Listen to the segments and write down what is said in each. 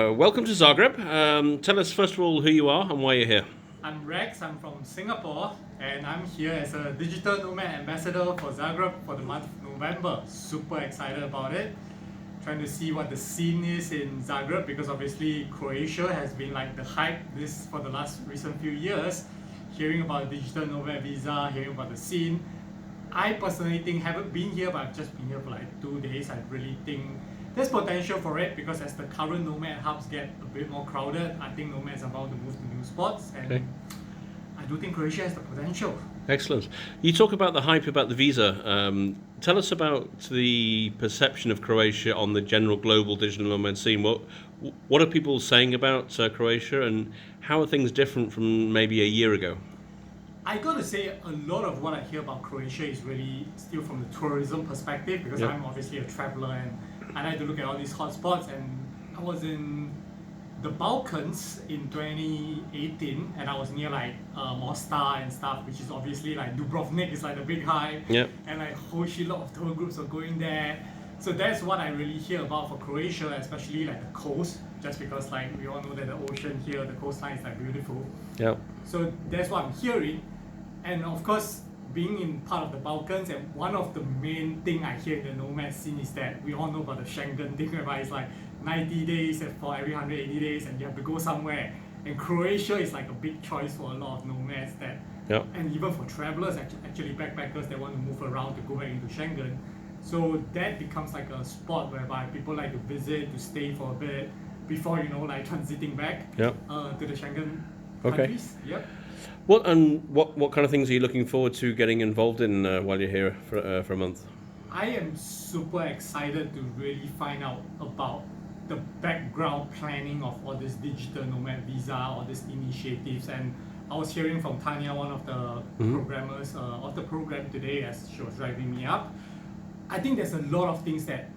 Welcome to Zagreb. Tell us first of all who you are and why you're here. I'm Rex, I'm from Singapore, and I'm here as a digital nomad ambassador for Zagreb for the month of November. Super excited about it. Trying to see what the scene is in Zagreb because obviously Croatia has been like the hype this for the last recent few years. Hearing about digital nomad visa, hearing about the scene. I personally think haven't been here, but I've just been here for like 2 days. I really think there's potential for it because as the current nomad hubs get a bit more crowded, I think nomads are about to move to new spots, and Okay. I do think Croatia has the potential. Excellent. You talk about the hype about the visa. Tell us about the perception of Croatia on the general global digital nomad scene. What are people saying about Croatia, and how are things different from maybe a year ago? I gotta say, a lot of what I hear about Croatia is really still from the tourism perspective because Yep. I'm obviously a traveler and I like to look at all these hotspots. And I was in the Balkans in 2018 and I was near like Mostar and stuff, which is obviously like Dubrovnik is like the big hype. Yep. And like a whole shitload of tour groups are going there. So that's what I really hear about for Croatia, especially like the coast, just because like we all know that the ocean here, the coastline is like beautiful. Yeah. So that's what I'm hearing. And of course, being in part of the Balkans, and one of the main thing I hear in the nomad scene is that we all know about the Schengen thing, whereby it's like 90 days and for every 180 days and you have to go somewhere. And Croatia is like a big choice for a lot of nomads that, Yeah. and even for travelers, actually backpackers that want to move around to go back into Schengen. So that becomes like a spot whereby people like to visit, to stay for a bit before, like transiting back Yeah. to the Schengen Okay. countries. Yep. What kind of things are you looking forward to getting involved in while you're here for a month? I am super excited to really find out about the background planning of all this digital nomad visa, all these initiatives. And I was hearing from Tanya, one of the programmers of the program today as she was driving me up. I think there's a lot of things that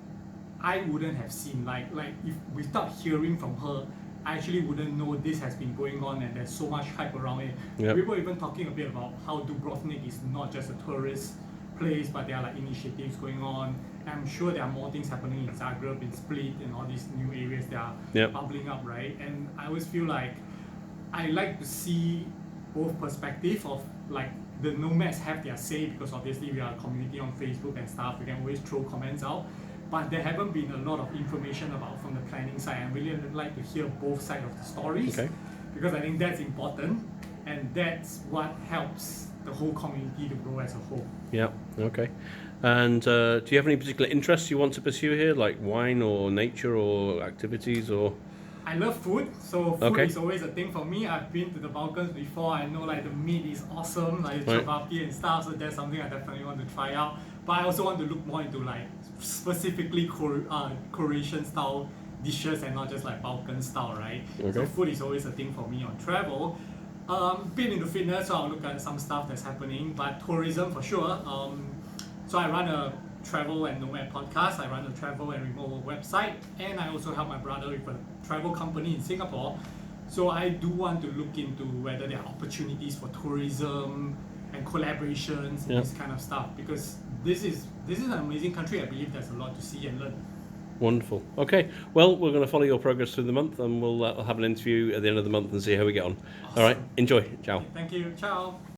I wouldn't have seen. Like if without hearing from her, I actually wouldn't know this has been going on and there's so much hype around it. Yep. We were even talking a bit about how Dubrovnik is not just a tourist place, but there are like initiatives going on. I'm sure there are more things happening in Zagreb, in Split, and all these new areas that are Yep. bubbling up, right? And I always feel like I like to see both perspective of like the nomads have their say because obviously we are a community on Facebook and stuff. We can always throw comments out, but there haven't been a lot of information about from the planning side. I really would like to hear both sides of the stories Okay. because I think that's important and that's what helps the whole community to grow as a whole. Yeah. Okay. And do you have any particular interests you want to pursue here, like wine or nature or activities or? I love food, so food Okay. is always a thing for me. I've been to the Balkans before. I know like the meat is awesome, like Right. chapati and stuff. So that's something I definitely want to try out. But I also want to look more into like specifically Croatian style dishes and not just like Balkan style, right? So Okay. food is always a thing for me on travel. Been into fitness, so I'll look at some stuff that's happening. But tourism for sure. So I run a travel and nomad podcast. I run a travel and remote work website, and I also help my brother with a travel company in Singapore. So I do want to look into whether there are opportunities for tourism and collaborations and Yeah. this kind of stuff because this is an amazing country. I believe there's a lot to see and learn. Wonderful. Okay. Well, we're going to follow your progress through the month, and we'll have an interview at the end of the month and see how we get on. All right. Awesome. Enjoy. Ciao. Thank you. Ciao.